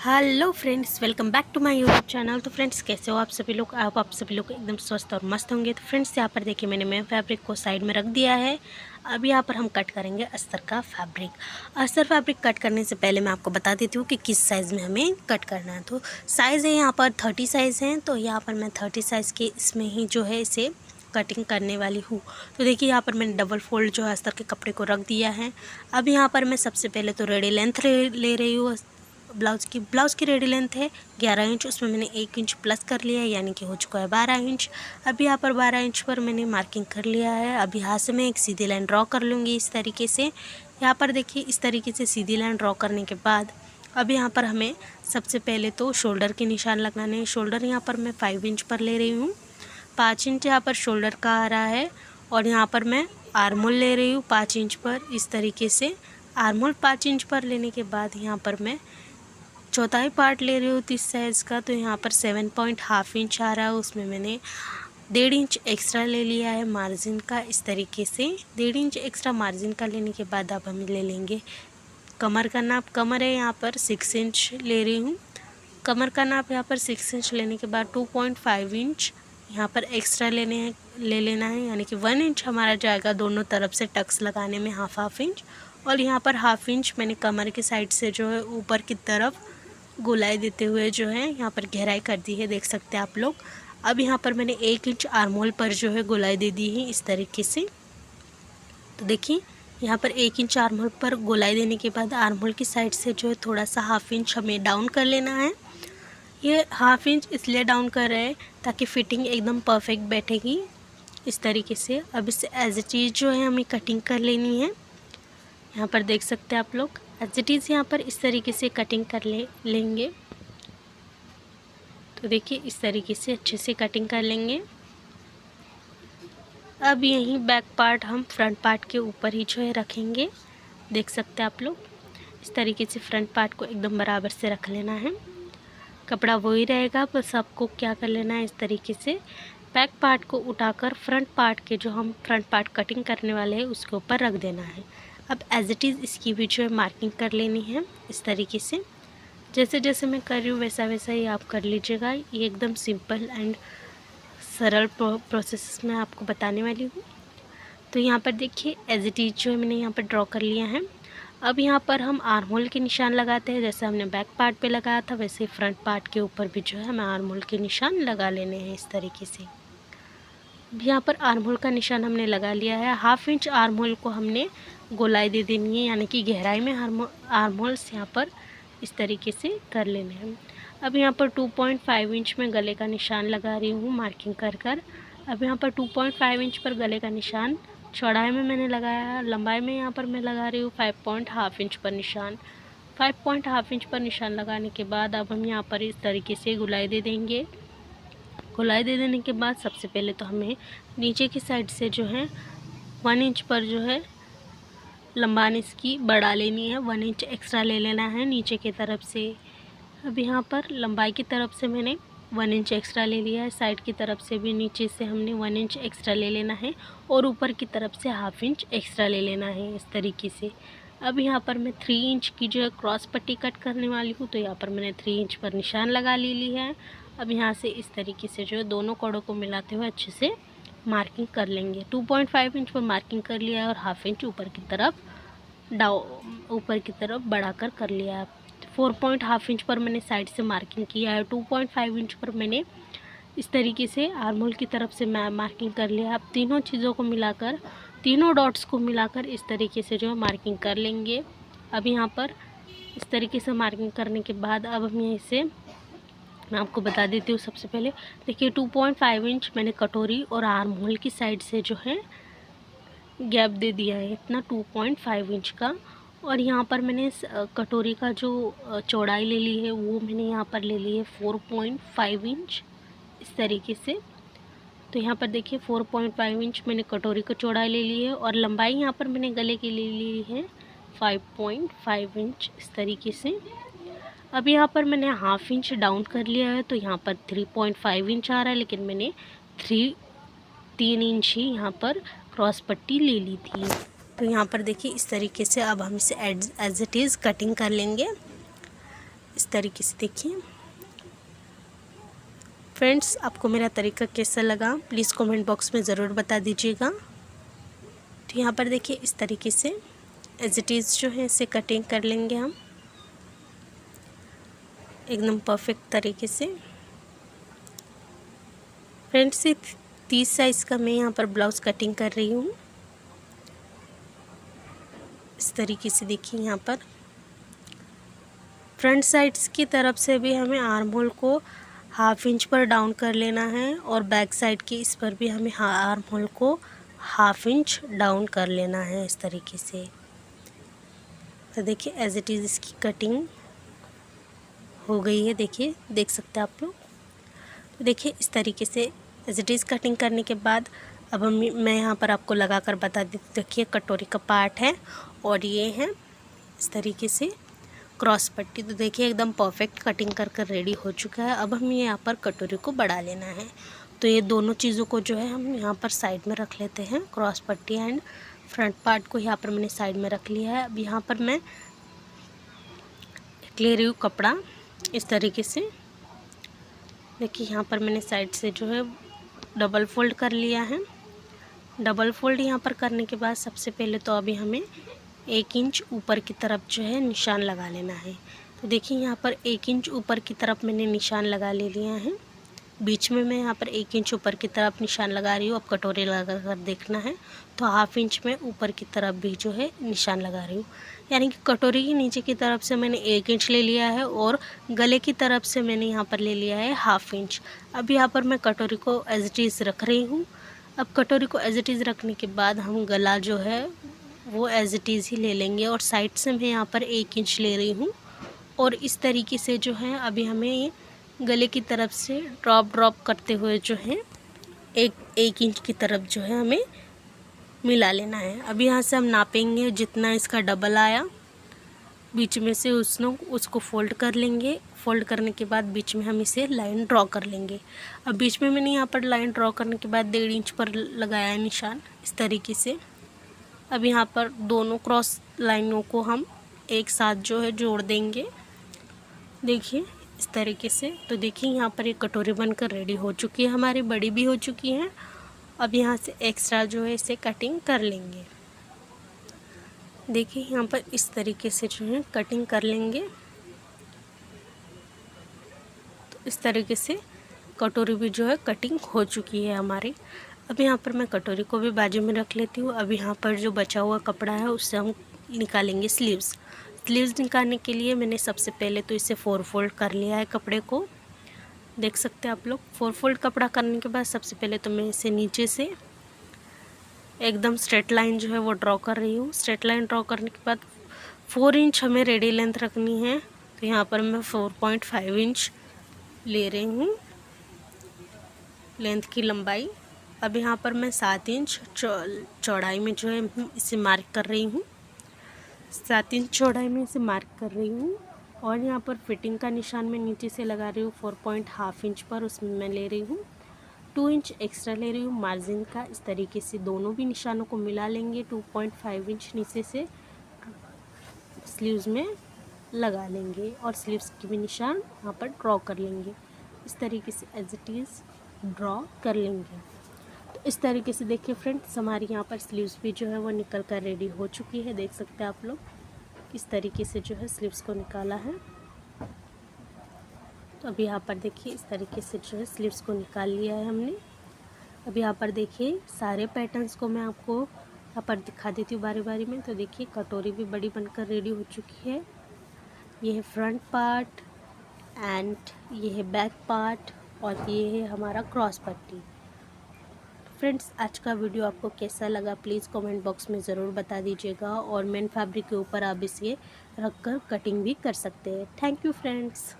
Hello friends, welcome back to my YouTube channel. तो friends, कैसे हो आप सभी लोग? आप सभी लोग एकदम स्वस्थ और मस्त होंगे। तो फ्रेंड्स, यहाँ पर देखिए मैंने मेन फैब्रिक को साइड में रख दिया है। अब यहाँ पर हम कट करेंगे अस्तर का फैब्रिक। अस्तर फैब्रिक कट करने से पहले मैं आपको बता देती हूँ कि किस साइज़ में हमें कट करना है। तो साइज़ है यहाँ पर 30 साइज़ है, तो यहाँ पर मैं 30 साइज़ के इसमें ही जो है इसे कटिंग करने वाली हूँ। तो देखिए यहाँ पर मैंने डबल फोल्ड जो है अस्तर के कपड़े को रख दिया है। अब यहाँ पर मैं सबसे पहले तो रेडी लेंथ ले रही हूँ। ब्लाउज़ की रेडी लेंथ है 11 इंच, उसमें मैंने 1 इंच प्लस कर लिया है, यानी कि हो चुका है 12 इंच। अब यहाँ पर 12 इंच पर मैंने मार्किंग कर लिया है। अब यहाँ से मैं एक सीधी लाइन ड्रॉ कर लूँगी इस तरीके से। यहाँ पर देखिए इस तरीके से सीधी लाइन ड्रॉ करने के बाद अब यहाँ पर हमें सबसे पहले तो शोल्डर के निशान लगाने हैं। शोल्डर यहाँ पर मैं 5 इंच पर ले रही हूँ। 5 इंच यहाँ पर शोल्डर का आ रहा है। और यहाँ पर मैं आर्मोल ले रही हूँ 5 इंच पर। इस तरीके से आर्मोल 5 इंच पर लेने के बाद यहाँ पर मैं चौथाई पार्ट ले रही हूँ 30 साइज़ का। तो यहाँ पर 7.5 इंच आ रहा है, उसमें मैंने 1.5 इंच एक्स्ट्रा ले लिया है मार्जिन का। इस तरीके से 1.5 इंच एक्स्ट्रा मार्जिन का लेने के बाद अब हम ले लेंगे कमर का नाप। कमर है यहाँ पर 6 इंच ले रही हूँ। कमर का नाप यहाँ पर 6 इंच लेने के बाद 2.5 इंच यहाँ पर एक्स्ट्रा ले लेना है, यानी कि 1 इंच हमारा जाएगा दोनों तरफ से टक्स लगाने में, हाफ इंच। और यहाँ पर हाफ इंच मैंने कमर के साइड से जो है ऊपर की तरफ गोलाई देते हुए जो है यहाँ पर गहराई कर दी है, देख सकते हैं आप लोग। अब यहाँ पर मैंने 1 इंच आर्मोल पर जो है गोलाई दे दी है इस तरीके से। तो देखिए यहाँ पर 1 इंच आर्मोल पर गोलाई देने के बाद आर्मोल की साइड से जो है थोड़ा सा हाफ इंच हमें डाउन कर लेना है। ये हाफ इंच इसलिए डाउन कर रहे हैं ताकि फिटिंग एकदम परफेक्ट बैठेगी इस तरीके से। अब इसे एज इट इज़ जो है हमें कटिंग कर लेनी है। यहाँ पर देख सकते हैं आप लोग, एज इट इज़ यहाँ पर इस तरीके से कटिंग कर लेंगे। तो देखिए इस तरीके से अच्छे से कटिंग कर लेंगे। अब यही बैक पार्ट हम फ्रंट पार्ट के ऊपर ही जो है रखेंगे, देख सकते हैं आप लोग। इस तरीके से फ्रंट पार्ट को एकदम बराबर से रख लेना है। कपड़ा वही रहेगा, बस आपको क्या कर लेना है, इस तरीके से बैक पार्ट को उठाकर फ्रंट पार्ट के जो हम फ्रंट पार्ट कटिंग करने वाले हैं उसके ऊपर रख देना है। अब एज इट इज़ इसकी भी जो है मार्किंग कर लेनी है इस तरीके से। जैसे जैसे मैं कर रही हूँ वैसा वैसा ही आप कर लीजिएगा। ये एकदम सिंपल एंड सरल प्रोसेस में आपको बताने वाली हूँ। तो यहाँ पर देखिए एज इट इज़ जो है मैंने यहाँ पर ड्रॉ कर लिया है। अब यहाँ पर हम आर्महोल के निशान लगाते हैं। जैसे हमने बैक पार्ट पे लगाया था वैसे ही फ्रंट पार्ट के ऊपर भी जो है हमें आर्महोल के निशान लगा लेने हैं इस तरीके से। यहाँ पर आर्महोल का निशान हमने लगा लिया है। हाफ इंच आर्महोल को हमने गोलाई दे देनी है, यानी कि गहराई में आर्महोल्स यहाँ पर इस तरीके से कर लेने हैं। अब यहाँ पर 2.5 इंच में गले का निशान लगा रही हूँ मार्किंग कर कर। अब यहाँ पर 2.5 इंच पर गले का निशान चौड़ाई में मैंने लगाया, लंबाई में यहाँ पर मैं लगा रही हूँ 5.5 इंच पर निशान। 5.5 इंच पर निशान लगाने के बाद अब हम यहाँ पर इस तरीके से गोलाई दे देंगे। गोलाई दे देने के बाद सबसे पहले तो हमें नीचे की साइड से जो है 1 इंच पर जो है लंबाई इसकी बढ़ा लेनी है। 1 इंच एक्स्ट्रा ले लेना है नीचे की तरफ से। अब यहाँ पर लंबाई की तरफ से मैंने 1 इंच एक्स्ट्रा ले लिया है, साइड की तरफ से भी नीचे से हमने 1 इंच एक्स्ट्रा ले लेना है और ऊपर की तरफ से हाफ इंच एक्स्ट्रा ले लेना है इस तरीके से। अब यहाँ पर मैं 3 इंच की जो है क्रॉस पट्टी कट करने वाली हूँ, तो यहाँ पर मैंने 3 इंच पर निशान लगा ली है। अब यहाँ से इस तरीके से जो है दोनों कड़ों को मिलाते हुए अच्छे से मार्किंग कर लेंगे। 2.5 इंच पर मार्किंग कर लिया है और हाफ इंच ऊपर की तरफ बढ़ाकर कर लिया है। 4.5 इंच पर मैंने साइड से मार्किंग किया है। 2.5 इंच पर मैंने इस तरीके से आर्महोल की तरफ से मैं मार्किंग कर लिया है। अब तीनों चीज़ों को मिलाकर, तीनों डॉट्स को मिलाकर इस तरीके से जो है मार्किंग कर लेंगे। अब यहाँ पर इस तरीके से मार्किंग करने के बाद अब हम यहीं से मैं आपको बता देती हूँ। सबसे पहले देखिए 2.5 इंच मैंने कटोरी और आर्महोल की साइड से जो है गैप दे दिया है, इतना 2.5 इंच का। और यहाँ पर मैंने कटोरी का जो चौड़ाई ले ली है वो मैंने यहाँ पर ले ली है 4.5 इंच इस तरीके से। तो यहाँ पर देखिए 4.5 इंच मैंने कटोरी का चौड़ाई ले ली है और लंबाई यहाँ पर मैंने गले की ले ली है 5.5 इंच इस तरीके से। अब यहाँ पर मैंने हाफ इंच डाउन कर लिया है, तो यहाँ पर 3.5 इंच आ रहा है, लेकिन मैंने 3 इंच ही यहाँ पर क्रॉस पट्टी ले ली थी। तो यहाँ पर देखिए इस तरीके से अब हम इसे एज इट इज़ कटिंग कर लेंगे। इस तरीके से देखिए। फ्रेंड्स, आपको मेरा तरीका कैसा लगा प्लीज़ कमेंट बॉक्स में ज़रूर बता दीजिएगा। तो यहाँ पर देखिए इस तरीके से एज इट इज़ जो है इसे कटिंग कर लेंगे हम एकदम परफेक्ट तरीके से। फ्रेंड्स, ये 30 साइज़ का मैं यहाँ पर ब्लाउज़ कटिंग कर रही हूँ। इस तरीके से देखिए यहाँ पर फ्रंट साइड्स की तरफ से भी हमें आर्म होल को 1/2 इंच पर डाउन कर लेना है और बैक साइड की इस पर भी हमें आर्म होल को 1/2 इंच डाउन कर लेना है इस तरीके से। तो देखिए एज इट इज़ इसकी कटिंग हो गई है, देखिए देख सकते हैं आप लोग। तो देखिए इस तरीके से एज इट इज़ कटिंग करने के बाद अब मैं यहाँ पर आपको लगा कर बता देती। देखिए कटोरी का पार्ट है और ये है इस तरीके से क्रॉस पट्टी। तो देखिए एकदम परफेक्ट कटिंग कर कर रेडी हो चुका है। अब हमें यहाँ पर कटोरी को बढ़ा लेना है। तो ये दोनों चीज़ों को जो है हम यहाँ पर साइड में रख लेते हैं। क्रॉस पट्टी एंड फ्रंट पार्ट को यहाँ पर मैंने साइड में रख लिया है। अब यहाँ पर मैं ले रही हूँ कपड़ा इस तरीके से। देखिए यहाँ पर मैंने साइड से जो है डबल फोल्ड कर लिया है। डबल फोल्ड यहाँ पर करने के बाद सबसे पहले तो अभी हमें 1 इंच ऊपर की तरफ जो है निशान लगा लेना है। तो देखिए यहाँ पर 1 इंच ऊपर की तरफ मैंने निशान लगा ले लिया है। बीच में मैं यहाँ पर 1 इंच ऊपर की तरफ निशान लगा रही हूँ। अब कटोरी लगा कर देखना है तो 1/2 इंच में ऊपर की तरफ भी जो है निशान लगा रही हूँ। यानी कि कटोरी की नीचे की तरफ से मैंने 1 इंच ले लिया है और गले की तरफ से मैंने यहाँ पर ले लिया है 1/2 इंच। अब यहाँ पर मैं कटोरी को एज इट इज़ रख रही हूँ। अब कटोरी को एज इट इज़ रखने के बाद हम गला जो है वो एज इट इज़ ही ले लेंगे और साइड से मैं यहाँ पर 1 इंच ले रही हूँ और इस तरीके से जो है अभी हमें गले की तरफ से ड्रॉप करते हुए जो है एक इंच की तरफ जो है हमें मिला लेना है। अब यहाँ से हम नापेंगे जितना इसका डबल आया बीच में से उसको फोल्ड कर लेंगे। फोल्ड करने के बाद बीच में हम इसे लाइन ड्रॉ कर लेंगे। अब बीच में मैंने यहाँ पर लाइन ड्रॉ करने के बाद 1.5 इंच पर लगाया है निशान इस तरीके से। अब यहाँ पर दोनों क्रॉस लाइनों को हम एक साथ जो है जोड़ देंगे, देखिए इस तरीके से। तो देखिए यहाँ पर एक कटोरी बनकर रेडी हो चुकी है, हमारी बड़ी भी हो चुकी है। अब यहाँ से एक्स्ट्रा जो है इसे कटिंग कर लेंगे। देखिए यहाँ पर इस तरीके से जो है कटिंग कर लेंगे। तो इस तरीके से कटोरी भी जो है कटिंग हो चुकी है हमारी। अब यहाँ पर मैं कटोरी को भी बाजू में रख लेती हूँ। अब यहाँ पर जो बचा हुआ कपड़ा है उससे हम निकालेंगे स्लीव्स निकालने के लिए मैंने सबसे पहले तो इसे 4 फोल्ड कर लिया है कपड़े को, देख सकते हैं आप लोग। 4 फोल्ड कपड़ा करने के बाद सबसे पहले तो मैं इसे नीचे से एकदम स्ट्रेट लाइन जो है वो ड्रॉ कर रही हूँ। स्ट्रेट लाइन ड्रॉ करने के बाद 4 इंच हमें रेडी लेंथ रखनी है। तो यहाँ पर मैं 4.5 इंच ले रही हूँ लेंथ की लंबाई। अब यहाँ पर मैं 7 इंच चौड़ाई में जो है इसे मार्क कर रही हूँ। 7 इंच चौड़ाई में इसे मार्क कर रही हूँ और यहाँ पर फिटिंग का निशान मैं नीचे से लगा रही हूँ 4.5 इंच पर, उसमें मैं ले रही हूँ 2 इंच एक्स्ट्रा ले रही हूँ मार्जिन का। इस तरीके से दोनों भी निशानों को मिला लेंगे। 2.5 इंच नीचे से स्लीव्स में लगा लेंगे और स्लीव्स की भी निशान यहाँ पर ड्रॉ कर लेंगे। इस तरीके से एज इट इज़ ड्रॉ कर लेंगे। तो इस तरीके से देखिए फ्रेंड्स हमारी यहाँ पर स्लीव्स भी जो है वो निकल कर रेडी हो चुकी है, देख सकते हैं आप लोग। इस तरीके से जो है स्लीव्स को निकाला है। तो अब यहाँ पर देखिए इस तरीके से जो है स्लीव्स को निकाल लिया है हमने। अब यहाँ पर देखिए सारे पैटर्न्स को मैं आपको यहाँ पर दिखा देती हूँ बारी बारी में। तो देखिए कटोरी भी बड़ी बनकर रेडी हो चुकी है। ये है फ्रंट पार्ट एंड ये है बैक पार्ट और ये है हमारा क्रॉस पट्टी। फ्रेंड्स, आज का वीडियो आपको कैसा लगा प्लीज़ कमेंट बॉक्स में ज़रूर बता दीजिएगा और मेन फैब्रिक के ऊपर आप इसे रख कर कटिंग भी कर सकते हैं। Thank you friends.